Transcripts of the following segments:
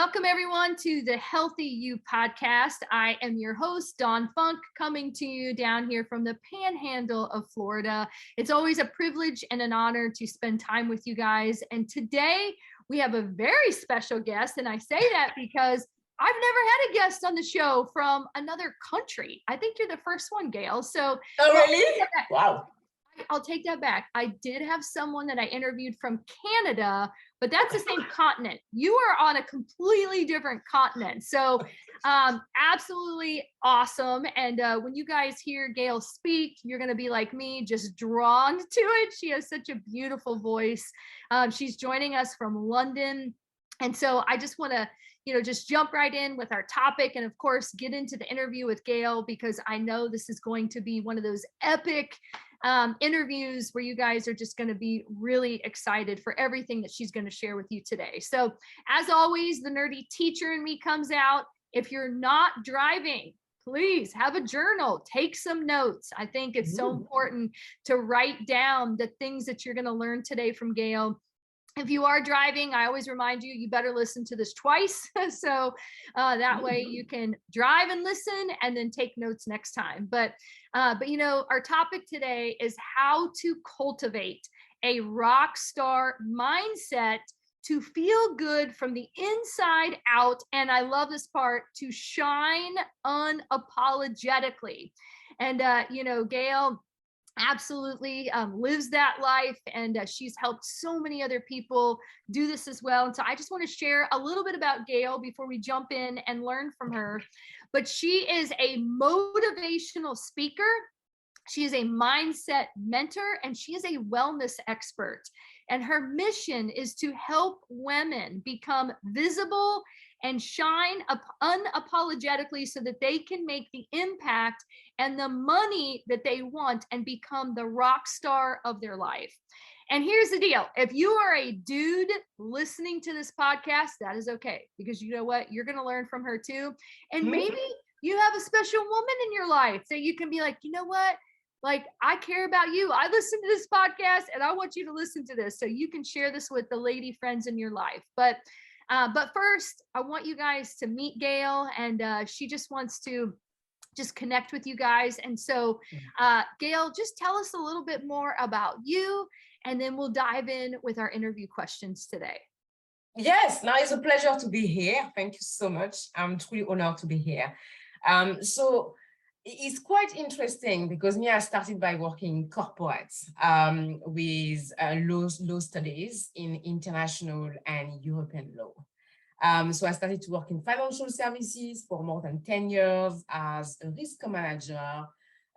Welcome everyone to the HealthyU podcast. I am your host, Dawn Funk, coming to you down here from the panhandle of Florida. It's always a privilege and an honor to spend time with you guys. And today we have a very special guest. And I say that because I've never had a guest on the show from another country. I think you're the first one, Gaelle. So, oh, really? Wow. I'll take that back. I did have someone that I interviewed from Canada, but that's the same continent. You are on a completely different continent. So absolutely awesome. And when you guys hear Gaelle speak, you're going to be like me, just drawn to it. She has such a beautiful voice. She's joining us from London. And so I just want to just jump right in with our topic and of course get into the interview with Gaelle, because I know this is going to be one of those epic interviews where you guys are just going to be really excited for everything that she's going to share with you today. So as always, the nerdy teacher in me comes out. If you're not driving, please have a journal, take some notes. I think it's so important to write down the things that you're going to learn today from Gaelle. If you are driving, I always remind you, you better listen to this twice. So that way you can drive and listen and then take notes next time. But our topic today is how to cultivate a rock star mindset to feel good from the inside out. And I love this part, to shine unapologetically. And, Gaelle absolutely lives that life, and she's helped so many other people do this as well. And so I just want to share a little bit about Gaelle before we jump in and learn from her. But she is a motivational speaker. She is a mindset mentor, and she is a wellness expert. And her mission is to help women become visible and shine unapologetically so that they can make the impact and the money that they want and become the rock star of their life. And here's the deal. If you are a dude listening to this podcast, that is okay, because you know what? You're going to learn from her too. And maybe you have a special woman in your life that you can be like, you know what? Like, I care about you. I listen to this podcast and I want you to listen to this. So you can share this with the lady friends in your life. But first, I want you guys to meet Gaelle, and she just wants to just connect with you guys. And so, Gaelle, just tell us a little bit more about you, and then we'll dive in with our interview questions today. Yes, now it's a pleasure to be here. Thank you so much. I'm truly honored to be here. So it's quite interesting because I started by working in corporates with law studies in international and European law. So I started to work in financial services for more than 10 years as a risk manager,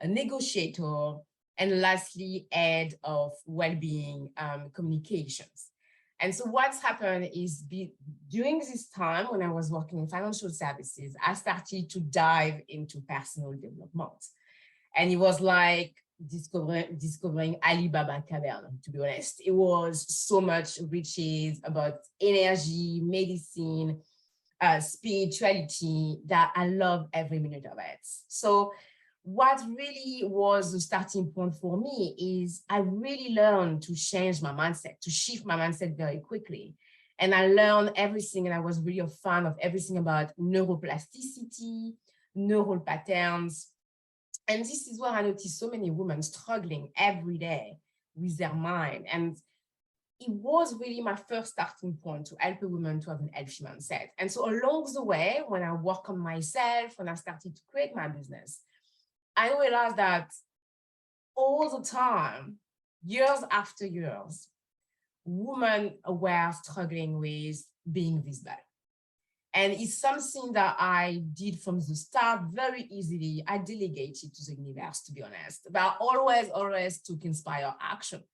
a negotiator, and lastly, head of well-being communications. And so what's happened is during this time when I was working in financial services, I started to dive into personal development. And it was like discovering Alibaba Cavern, to be honest. It was so much riches about energy, medicine, spirituality, that I love every minute of it. So what really was the starting point for me is I really learned to change my mindset, to shift my mindset very quickly. And I learned everything, and I was really a fan of everything about neuroplasticity, neural patterns. And this is where I noticed so many women struggling every day with their mind. And it was really my first starting point to help a woman to have an healthy mindset. And so along the way, when I work on myself, when I started to create my business, I realized that all the time, years after years, women were struggling with being visible. And it's something that I did from the start very easily. I delegated to the universe, to be honest, but always took inspire action.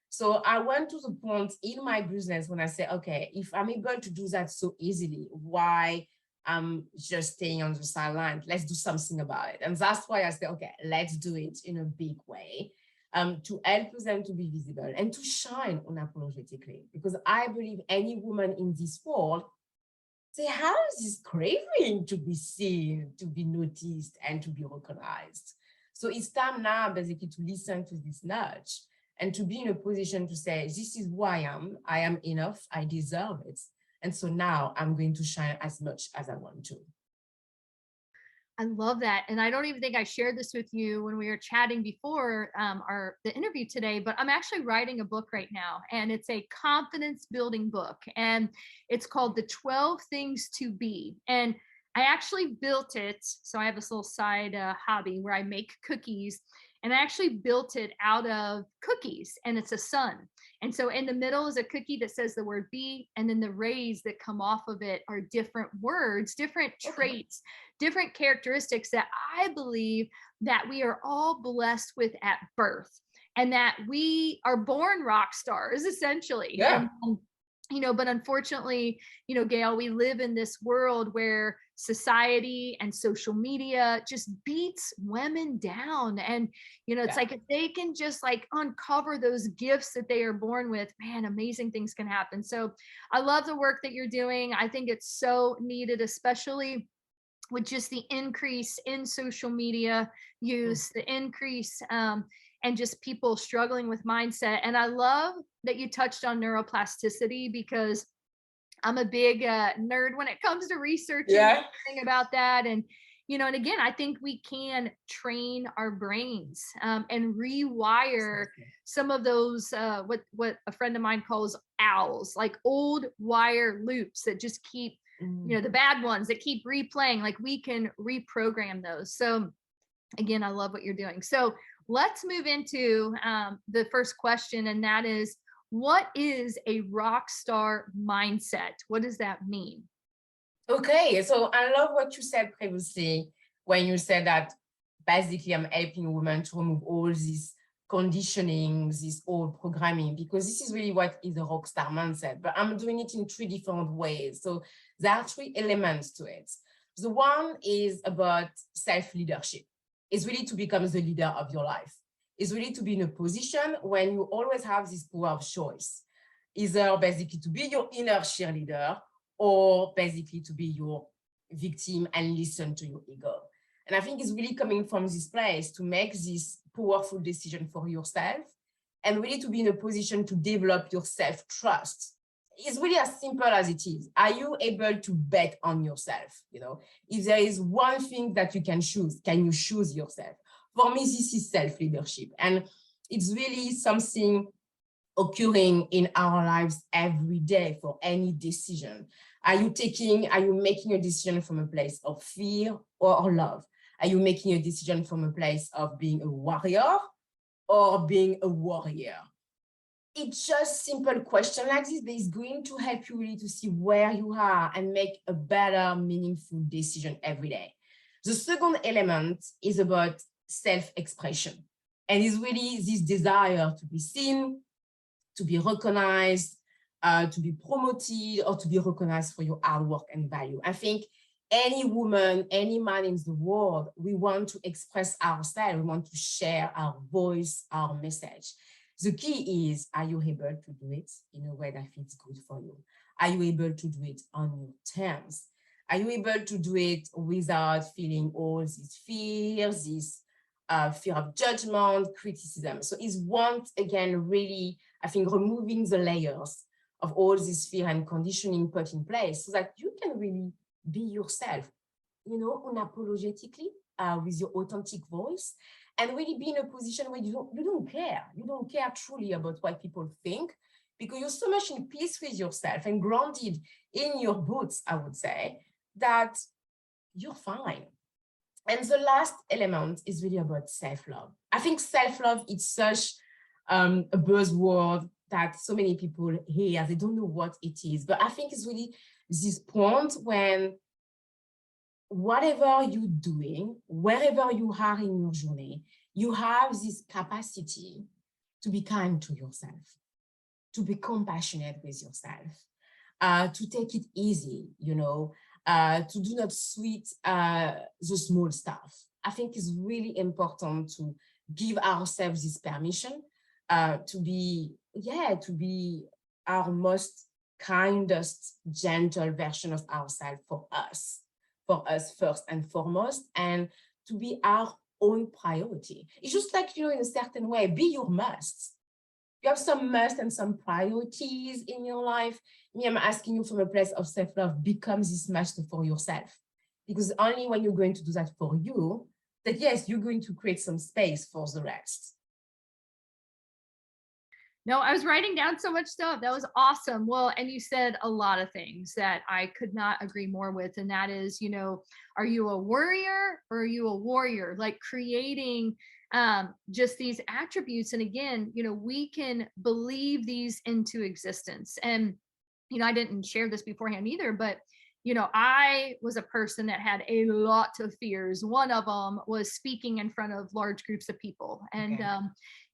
So I went to the point in my business when I said, okay, if I'm able to do that so easily, why I'm just staying on the sideline? Let's do something about it. And that's why I said, okay, let's do it in a big way to help them to be visible and to shine unapologetically. Because I believe any woman in this world, they have this craving to be seen, to be noticed, and to be recognized. So it's time now basically to listen to this nudge and to be in a position to say, this is who I am enough, I deserve it. And so now I'm going to shine as much as I want to. I love that. And I don't even think I shared this with you when we were chatting before the interview today, but I'm actually writing a book right now, and it's a confidence building book, and it's called The 12 Things to Be. And I actually built it. So I have this little side hobby where I make cookies, and I actually built it out of cookies, and it's a sun. And so in the middle is a cookie that says the word be, and then the rays that come off of it are different words, different traits, different characteristics that I believe that we are all blessed with at birth, and that we are born rock stars essentially. Yeah. And but unfortunately, Gaelle, we live in this world where society and social media just beats women down. And, it's like, if they can just like uncover those gifts that they are born with, man, amazing things can happen. So I love the work that you're doing. I think it's so needed, especially with just the increase in social media use, the increase and just people struggling with mindset. And I love that you touched on neuroplasticity, because I'm a big nerd when it comes to researching everything about that. And, and again, I think we can train our brains and rewire some of those, what a friend of mine calls owls, like old wire loops that just keep, the bad ones that keep replaying. Like, we can reprogram those. So again, I love what you're doing. So let's move into the first question, and that is, what is a rock star mindset? What does that mean? Okay, so I love what you said previously when you said that basically I'm helping women to remove all these conditioning, this old programming, because this is really what is a rock star mindset. But I'm doing it in 3 different ways. So there are 3 elements to it. The one is about self-leadership. It's really to become the leader of your life. It's really to be in a position when you always have this power of choice, either basically to be your inner cheerleader or basically to be your victim and listen to your ego. And I think it's really coming from this place to make this powerful decision for yourself, and really to be in a position to develop your self-trust. It's really as simple as it is. Are you able to bet on yourself? If there is one thing that you can choose, can you choose yourself? For me, this is self-leadership. And it's really something occurring in our lives every day for any decision. Are you making a decision from a place of fear or love? Are you making a decision from a place of being a warrior or being a warrior? It's just simple question like this that is going to help you really to see where you are and make a better, meaningful decision every day. The second element is about self-expression, and is really this desire to be seen, to be recognized, to be promoted, or to be recognized for your hard work and value. I think any woman, any man in the world, we want to express ourselves, we want to share our voice, our message. The key is, are you able to do it in a way that feels good for you? Are you able to do it on your terms? Are you able to do it without feeling all these fears, this fear of judgment, criticism? So it's once again, really, I think, removing the layers of all this fear and conditioning put in place so that you can really be yourself, unapologetically, with your authentic voice, and really be in a position where you don't care. You don't care truly about what people think, because you're so much in peace with yourself and grounded in your boots, I would say, that you're fine. And the last element is really about self-love. I think self-love is such a buzzword that so many people hear. They don't know what it is. But I think it's really this point when whatever you're doing, wherever you are in your journey, you have this capacity to be kind to yourself, to be compassionate with yourself, to take it easy, to do not sweat the small stuff. I think it's really important to give ourselves this permission to be our most kindest, gentle version of ourselves for us first and foremost, and to be our own priority. It's just like, in a certain way, be your must. You have some must and some priorities in your life. Me, I'm asking you from a place of self-love, become this master for yourself. Because only when you're going to do that for you, that yes, you're going to create some space for the rest. No, I was writing down so much stuff. That was awesome. Well, and you said a lot of things that I could not agree more with. And that is, are you a worrier or are you a warrior? Like creating just these attributes. And again, we can believe these into existence. And, I didn't share this beforehand either, but I was a person that had a lot of fears. One of them was speaking in front of large groups of people. And,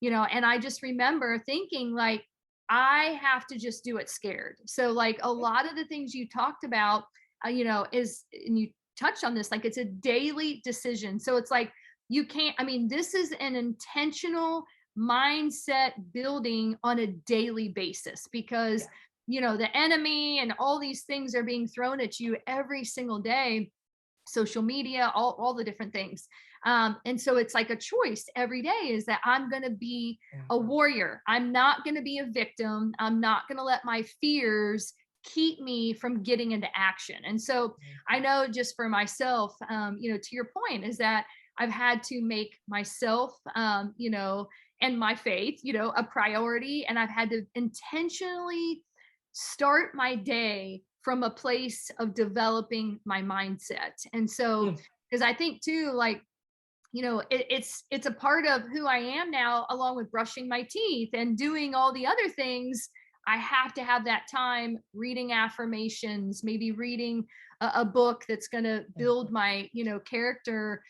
Okay. and I just remember thinking like, I have to just do it scared. So like a lot of the things you talked about, and you touched on this, like it's a daily decision. So it's like, this is an intentional mindset building on a daily basis because the enemy and all these things are being thrown at you every single day, social media, all the different things. And so it's like a choice every day is that I'm going to be a warrior. I'm not going to be a victim. I'm not going to let my fears keep me from getting into action. And so I know just for myself, to your point is that I've had to make myself, and my faith, a priority. And I've had to intentionally start my day from a place of developing my mindset. And so, because I think too, like, it's a part of who I am now, along with brushing my teeth and doing all the other things. I have to have that time reading affirmations, maybe reading a book that's going to build my, character.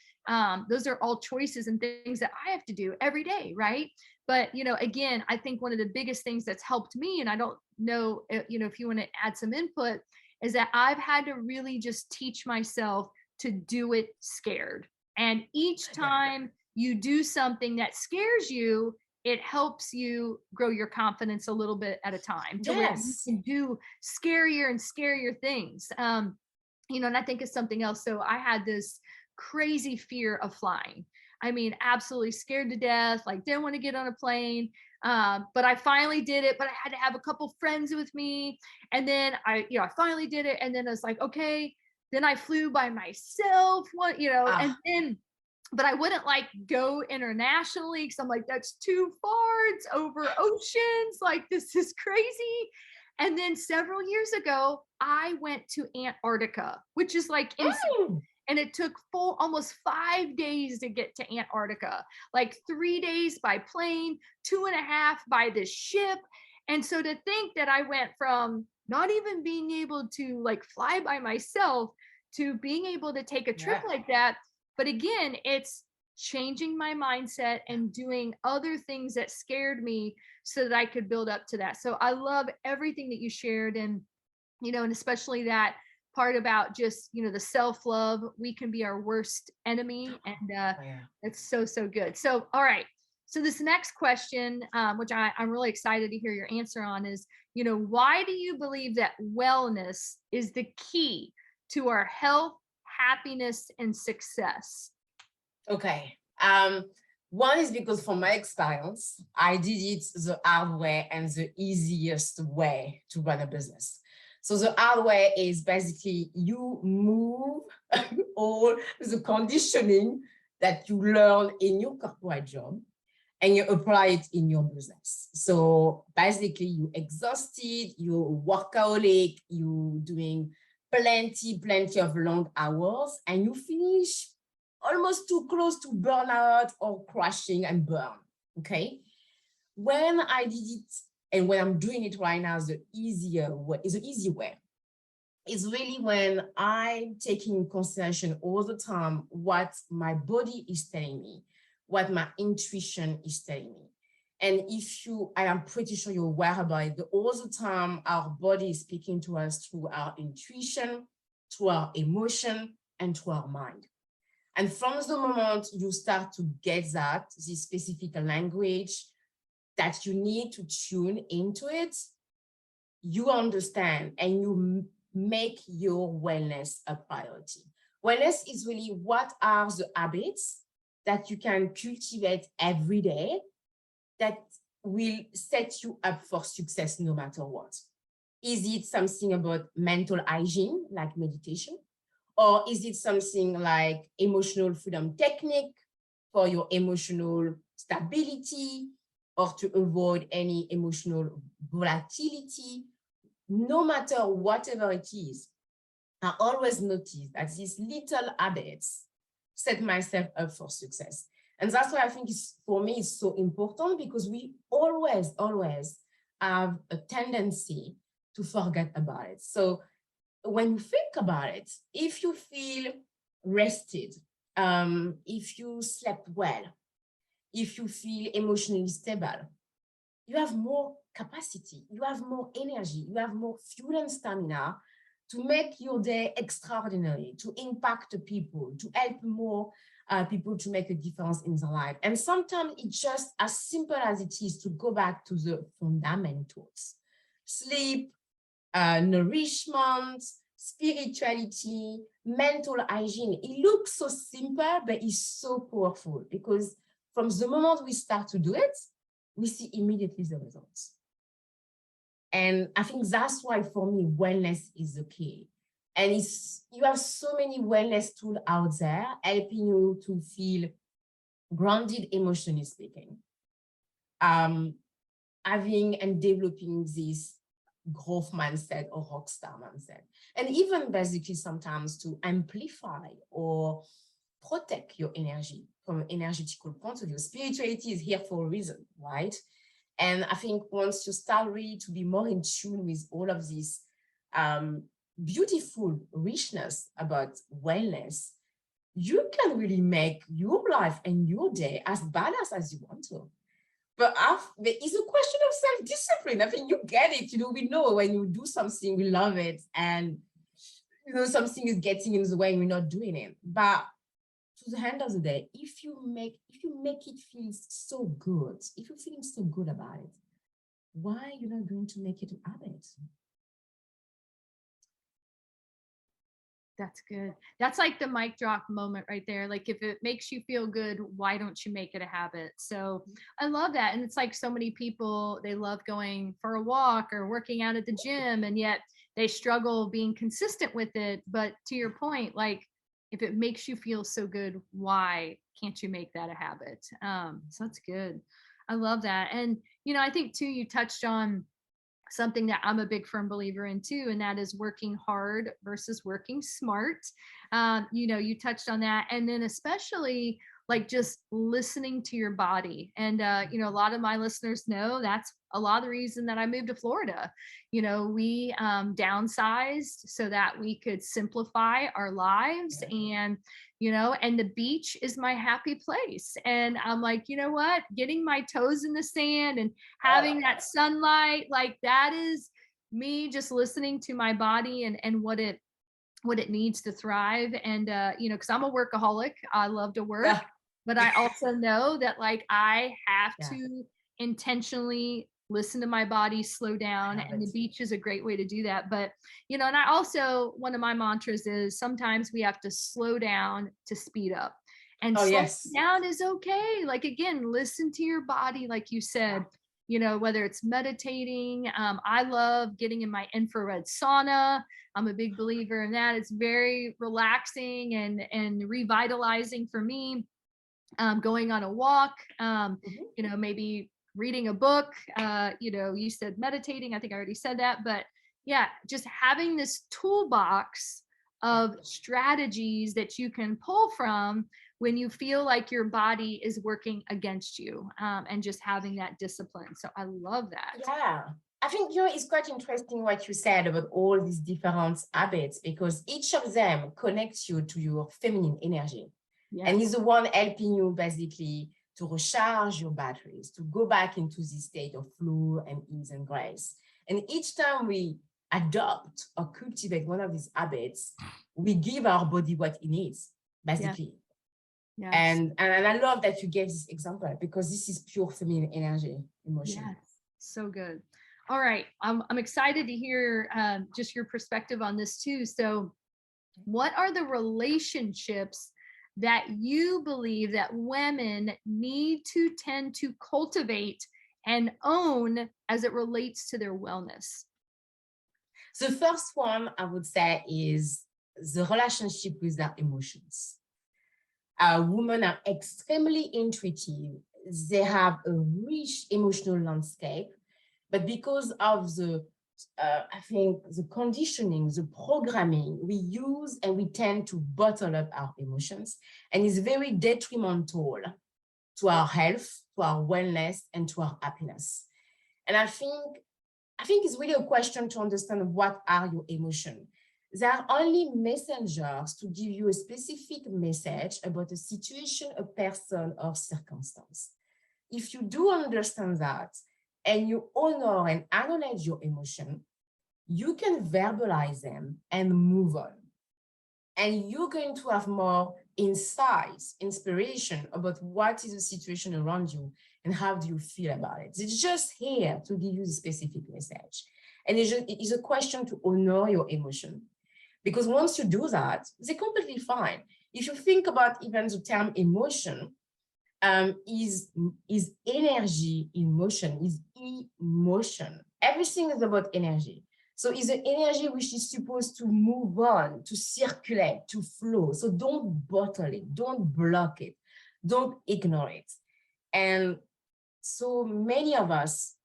Those are all choices and things that I have to do every day. Right. But, again, I think one of the biggest things that's helped me, and I don't know, if you want to add some input, is that I've had to really just teach myself to do it scared. And each time you do something that scares you, it helps you grow your confidence a little bit at a time to where you can do scarier and scarier things. And I think it's something else. So I had this crazy fear of flying. I mean, absolutely scared to death, like didn't want to get on a plane. But I finally did it, but I had to have a couple friends with me. And then I finally did it. And then I was like, okay, then I flew by myself, and then, but I wouldn't like go internationally because I'm like, that's too far. It's over oceans. Like, this is crazy. And then several years ago, I went to Antarctica, which is like insane. And it took almost 5 days to get to Antarctica, like 3 days by plane, 2.5 by the ship. And so to think that I went from not even being able to like fly by myself to being able to take a trip like that. But again, it's changing my mindset and doing other things that scared me so that I could build up to that. So I love everything that you shared, and, and especially that part about just, the self-love. We can be our worst enemy. And it's so good. So, all right. So this next question, which I'm really excited to hear your answer on, is, why do you believe that wellness is the key to our health, happiness, and success? Okay. One is because from my experience, I did it the hard way and the easiest way to run a business. So the hard way is basically you move all the conditioning that you learn in your corporate job and you apply it in your business. So basically you exhausted, you workaholic, you doing plenty of long hours, and you finish almost too close to burnout or crashing and burn. Okay. When I did it, and when I'm doing it right now, the easy way. It's really when I'm taking in consideration all the time what my body is telling me, what my intuition is telling me. And I am pretty sure you're aware about it, all the time our body is speaking to us through our intuition, through our emotion, and through our mind. And from the moment you start to get this specific language that you need to tune into it, you understand and you make your wellness a priority. Wellness is really what are the habits that you can cultivate every day that will set you up for success no matter what. Is it something about mental hygiene, like meditation? Or is it something like emotional freedom technique for your emotional stability or to avoid any emotional volatility? No matter whatever it is, I always notice that these little habits set myself up for success. And that's why I think for me, it's so important, because we always have a tendency to forget about it. So when you think about it, if you feel rested, if you slept well, if you feel emotionally stable, you have more capacity, you have more energy, you have more fuel and stamina to make your day extraordinary, to impact the people, to help more people to make a difference in their life. And sometimes it's just as simple as it is to go back to the fundamentals: sleep, nourishment, spirituality, mental hygiene. It looks so simple, but it's so powerful, because from the moment we start to do it, we see immediately the results. And I think that's why for me, wellness is the key. And you have so many wellness tools out there helping you to feel grounded, emotionally speaking. Having and developing this growth mindset or rockstar mindset. And even basically sometimes to amplify or protect your energy from an energetical point of view. Spirituality is here for a reason, right? And I think once you start really to be more in tune with all of this beautiful richness about wellness, you can really make your life and your day as balanced as you want to. But it's a question of self-discipline. I think you get it. We know when you do something, we love it. And, something is getting in the way and we're not doing it. But to the end of the day, if you make it feel so good, if you're feeling so good about it, why are you not going to make it a habit? That's good. That's like the mic drop moment right there. Like, if it makes you feel good, why don't you make it a habit? So I love that. And it's like so many people, they love going for a walk or working out at the gym, and yet they struggle being consistent with it. But to your point, like, if it makes you feel so good, why can't you make that a habit? So that's good. I love that. And, I think too, you touched on something that I'm a big firm believer in too, and that is working hard versus working smart. You touched on that, and then especially like just listening to your body. And a lot of my listeners know that's a lot of the reason that I moved to Florida. We downsized so that we could simplify our lives, and the beach is my happy place. And I'm like, you know what, getting my toes in the sand and having that sunlight, like, that is me just listening to my body and what it needs to thrive. And because I'm a workaholic, I love to work. Yeah. But I also know that, like, I have to intentionally listen to my body, slow down, and the beach is a great way to do that. But and I also, one of my mantras is sometimes we have to slow down to speed up, and slowing down is okay. Like, again, listen to your body, like you said. Whether it's meditating, I love getting in my infrared sauna. I'm a big believer in that. It's very relaxing and revitalizing for me. Going on a walk, maybe reading a book, you said meditating. I think I already said that, but yeah, just having this toolbox of strategies that you can pull from when you feel like your body is working against you, and just having that discipline. So I love that. Yeah. I think, it's quite interesting what you said about all these different habits, because each of them connects you to your feminine energy. Yes. And is the one helping you basically to recharge your batteries, to go back into this state of flow and ease and grace. And each time we adopt or cultivate one of these habits, we give our body what it needs, basically. Yes. And I love that you gave this example, because this is pure feminine energy, emotion. Yes, so good. All right, I'm excited to hear just your perspective on this too. So what are the relationships that you believe that women need to tend to cultivate and own as it relates to their wellness? The first one I would say is the relationship with their emotions. Women are extremely intuitive. They have a rich emotional landscape, but because of I think the conditioning, the programming we use, and we tend to bottle up our emotions, and it's very detrimental to our health, to our wellness, and to our happiness. And I think it's really a question to understand what are your emotions. They are only messengers to give you a specific message about a situation, a person, or circumstance. If you do understand that and you honor and acknowledge your emotion, you can verbalize them and move on. And you're going to have more insights, inspiration about what is the situation around you and how do you feel about it. It's just here to give you the specific message. And it's a question to honor your emotion. Because once you do that, they're completely fine. If you think about even the term emotion, is energy in motion, is emotion. Everything is about energy. So it's an energy which is supposed to move on, to circulate, to flow. So don't bottle it, don't block it, don't ignore it. And so many of us,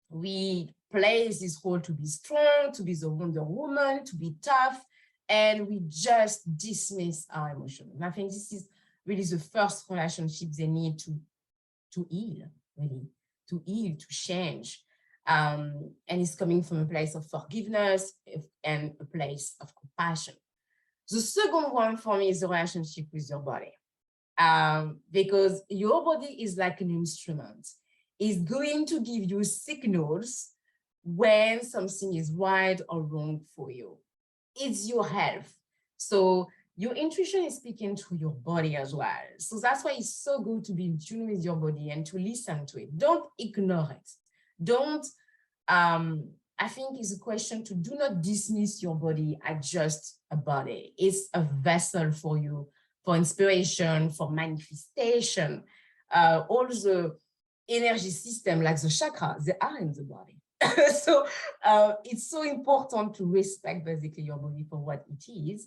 we place this role to be strong, to be the Wonder Woman, to be tough, and we just dismiss our emotions. And I think this is really the first relationship they need to heal, really, to heal, to change. And it's coming from a place of forgiveness and a place of compassion. The second one for me is the relationship with your body. Because your body is like an instrument. It's going to give you signals when something is right or wrong for you. It's your health. So your intuition is speaking to your body as well. So that's why it's so good to be in tune with your body and to listen to it. Don't ignore it. Don't, I think it's a question to do not dismiss your body as just a body. It's a vessel for you, for inspiration, for manifestation. All the energy system, like the chakras, they are in the body. So it's so important to respect basically your body for what it is.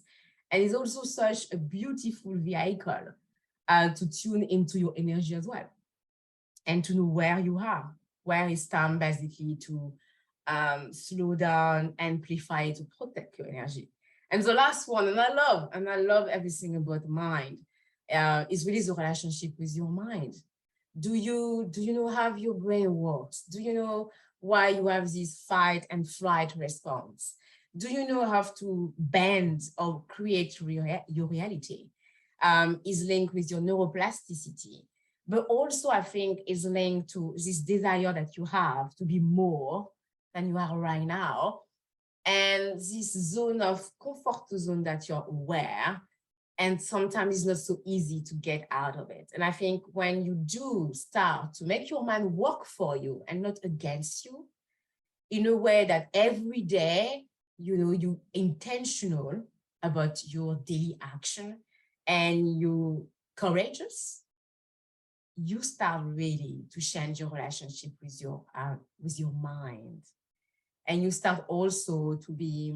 And it's also such a beautiful vehicle to tune into your energy as well. And to know where you are, where it's time basically to slow down, amplify, to protect your energy. And the last one, and I love everything about mind, is really the relationship with your mind. Do you know how your brain works? Do you know why you have this fight and flight response? Do you know how to bend or create your reality? Is linked with your neuroplasticity, but also I think is linked to this desire that you have to be more than you are right now, and this zone of comfort zone that you're aware, and sometimes it's not so easy to get out of it. And I think when you do start to make your mind work for you and not against you, in a way that every day, you intentional about your daily action and you courageous, you start really to change your relationship with your mind. And you start also to be,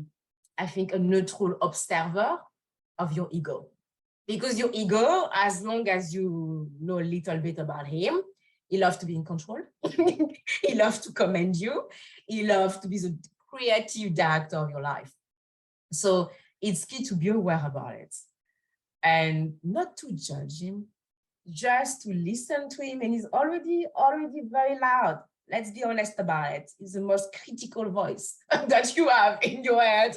I think, a neutral observer of your ego. Because your ego, as long as you know a little bit about him, he loves to be in control. He loves to command you. He loves to be the creative director of your life. So it's key to be aware about it and not to judge him, just to listen to him. And he's already very loud. Let's be honest about it. It's the most critical voice that you have in your head.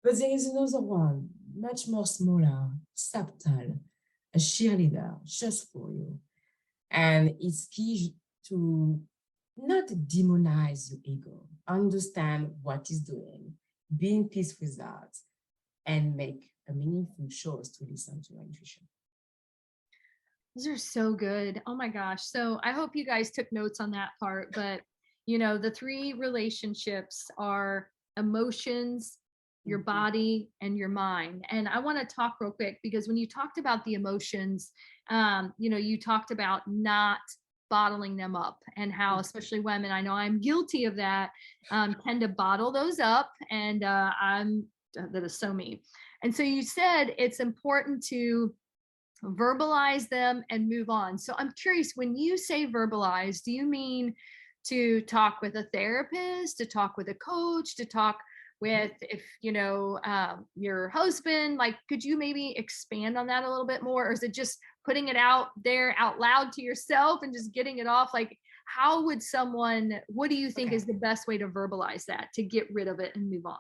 But there is another one, much more smaller, subtle, a cheerleader just for you. And it's key to not demonize your ego, understand what it's doing, be in peace with that, and make a meaningful choice to listen to your intuition. Those are so good. Oh my gosh. So I hope you guys took notes on that part. But, the three relationships are emotions, your body, and your mind. And I want to talk real quick because when you talked about the emotions, you talked about not bottling them up, and how, especially women, I know I'm guilty of that, tend to bottle those up. And that is so me. And so you said it's important to verbalize them and move on. So I'm curious, when you say verbalize, do you mean to talk with a therapist, to talk with a coach, to talk with, if you know, your husband? Like, could you maybe expand on that a little bit more? Or is it just putting it out there out loud to yourself and just getting it off? Like, how would someone, what do you think is the best way to verbalize that, to get rid of it and move on?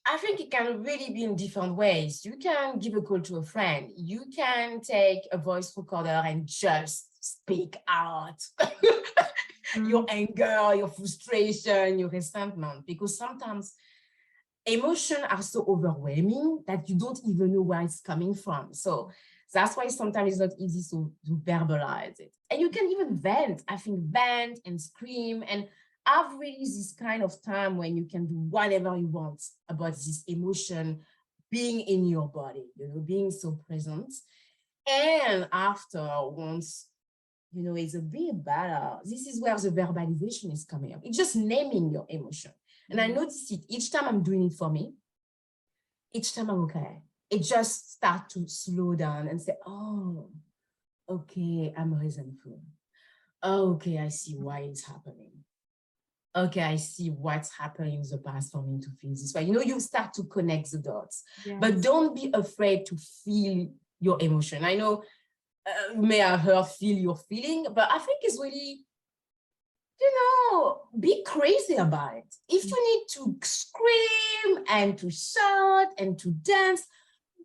I think it can really be in different ways. You can give a call to a friend. You can take a voice recorder and just speak out your anger, your frustration, your resentment, because sometimes emotions are so overwhelming that you don't even know where it's coming from. So that's why sometimes it's not easy to verbalize it. And you can even vent. I think vent and scream and have really this kind of time when you can do whatever you want about this emotion being in your body, you know, being so present. And after, once, you know, it's a bit better, this is where the verbalization is coming up. It's just naming your emotion. And I notice it each time I'm doing it for me, each time I'm okay. It just starts to slow down and say, oh, okay, I'm resentful. Okay, I see why it's happening. Okay, I see what's happening in the past for me to feel this way. You know, you start to connect the dots, but don't be afraid to feel your emotion. I know you may have heard feel your feeling, but I think it's really, you know, be crazy about it. If you need to scream and to shout and to dance,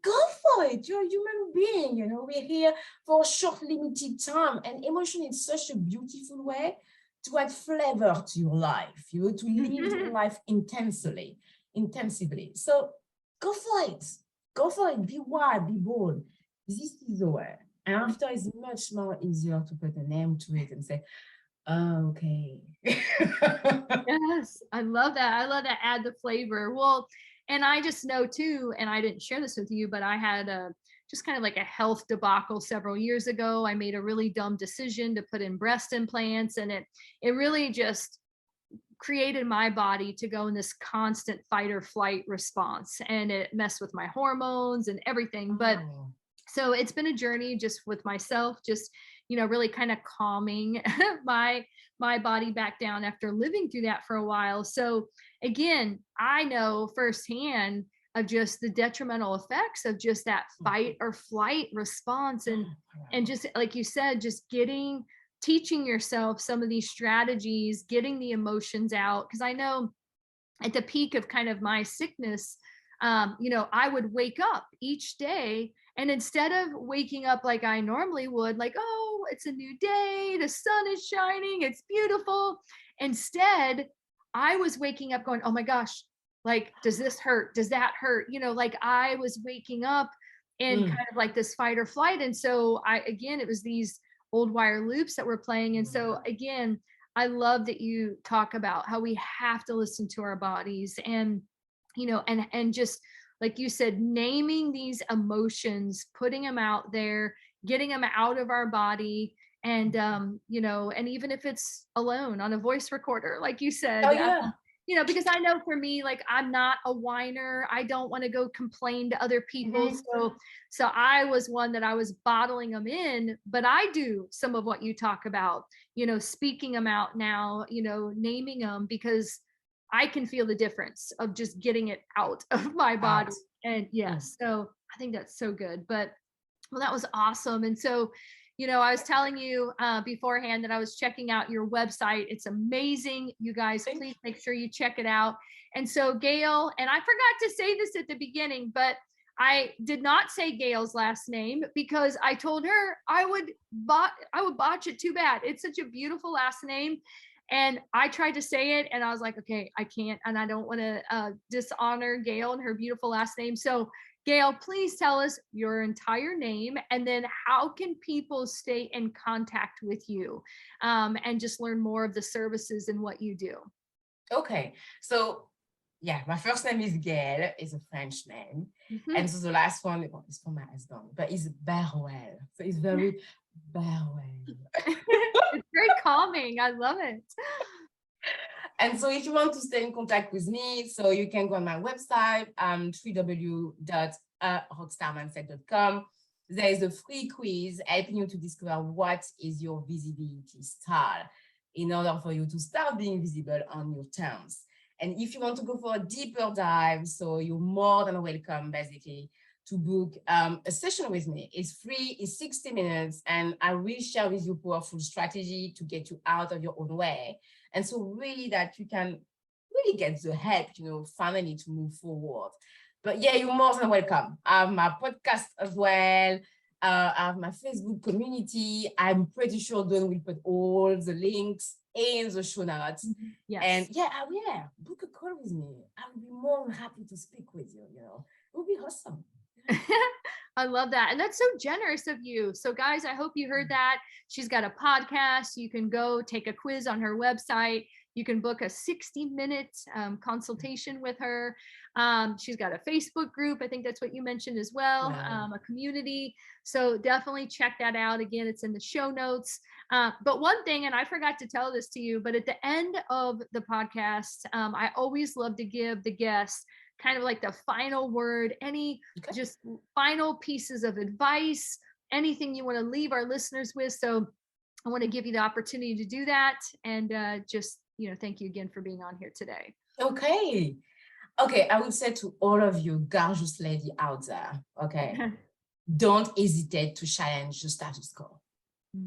go for it. You're a human being, you know, we're here for a short, limited time. And emotion is such a beautiful way to add flavor to your life, you know, to live your life intensively. So go for it. Go for it. Be wild, be bold. This is the way. And after, it's much more easier to put a name to it and say, oh, okay. Yes, I love that. I love that. Add the flavor. Well, and I just know too, and I didn't share this with you, but I had just kind of like a health debacle several years ago. I made a really dumb decision to put in breast implants, and it really just created my body to go in this constant fight or flight response, and it messed with my hormones and everything. But so it's been a journey just with myself, just, you know, really kind of calming my body back down after living through that for a while. So again, I know firsthand of just the detrimental effects of just that fight or flight response. And just like you said, just teaching yourself some of these strategies, getting the emotions out. Because I know at the peak of kind of my sickness, you know, I would wake up each day, and instead of waking up like I normally would, like, oh, it's a new day, the sun is shining, it's beautiful. Instead, I was waking up going, oh my gosh, like, does this hurt? Does that hurt? You know, like I was waking up in kind of like this fight or flight. And so again, it was these old wire loops that were playing. And so again, I love that you talk about how we have to listen to our bodies, and, you know, and just like you said, naming these emotions, putting them out there, getting them out of our body. And, you know, and even if it's alone on a voice recorder, like you said, you know, because I know for me, like, I'm not a whiner. I don't want to go complain to other people. So I was one that I was bottling them in, but I do some of what you talk about, you know, speaking them out now, you know, naming them, because I can feel the difference of just getting it out of my body. And yes, so I think that's so good. But well, that was awesome. And so, you know, I was telling you beforehand that I was checking out your website. It's amazing. You guys, please make sure you check it out. And so Gaelle, and I forgot to say this at the beginning, but I did not say Gaelle's last name because I told her I would botch it too bad. It's such a beautiful last name. And I tried to say it and I was like, okay, I can't. And I don't want to dishonor Gaelle and her beautiful last name. So Gaelle, please tell us your entire name, and then how can people stay in contact with you and just learn more of the services and what you do? Okay, so yeah, my first name is Gaelle, is a French name. And so the last one is from my husband, but it's Berruel. So it's very Berruel. It's very calming. I love it. And so if you want to stay in contact with me, so you can go on my website, www.rockstarmindset.com. There is a free quiz helping you to discover what is your visibility style in order for you to start being visible on your terms. And if you want to go for a deeper dive, so you're more than welcome, basically, to book a session with me. It's free, it's 60 minutes, and I will share with you powerful strategy to get you out of your own way. And so really that you can really get the help, finally to move forward. But yeah, you're more than welcome. I have my podcast as well. I have my Facebook community. I'm pretty sure Dawn will put all the links in the show notes. Yes. And yeah, book a call with me. I would be more than happy to speak with you, It would be awesome. I love that. And that's so generous of you. So guys, I hope you heard that. She's got a podcast. You can go take a quiz on her website. You can book a 60-minute consultation with her. She's got a Facebook group. I think that's what you mentioned as well, a community. So definitely check that out. Again, it's in the show notes. But one thing, and I forgot to tell this to you, but at the end of the podcast, I always love to give the guests kind of like the final word, any just final pieces of advice, anything you want to leave our listeners with. So I want to give you the opportunity to do that. And just, thank you again for being on here today. Okay, I would say to all of you gorgeous lady out there, don't hesitate to challenge the status quo.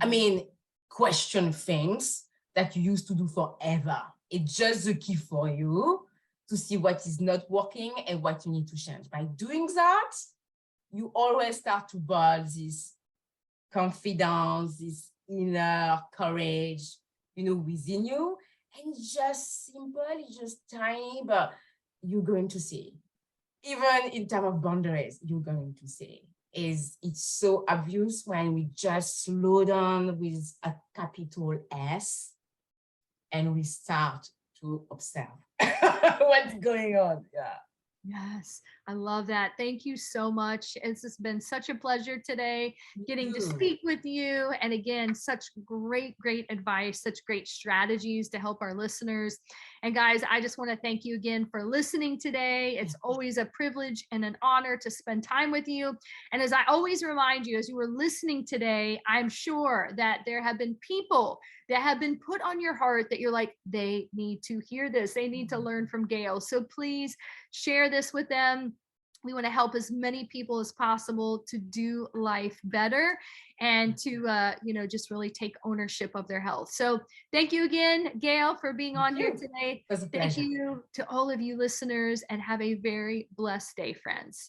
I mean, question things that you used to do forever. It's just the key for you to see what is not working and what you need to change. By doing that, you always start to build this confidence, this inner courage, within you. And it's just simple, it's just tiny, but you're going to see. Even in terms of boundaries, you're going to see. It's so obvious when we just slow down with a capital S and we start to observe what's going on. Yeah. Yes, I love that. Thank you so much. It's just been such a pleasure today getting to speak with you. And again, such great advice, such great strategies to help our listeners. And guys, I just want to thank you again for listening today. It's always a privilege and an honor to spend time with you. And as I always remind you, as you were listening today, I'm sure that there have been people that have been put on your heart that you're like, they need to hear this. They need to learn from Gaelle. So please share this with them. We want to help as many people as possible to do life better and to, just really take ownership of their health. So thank you again, Gaelle, for being on here today. Thank you to all of you listeners, and have a very blessed day, friends.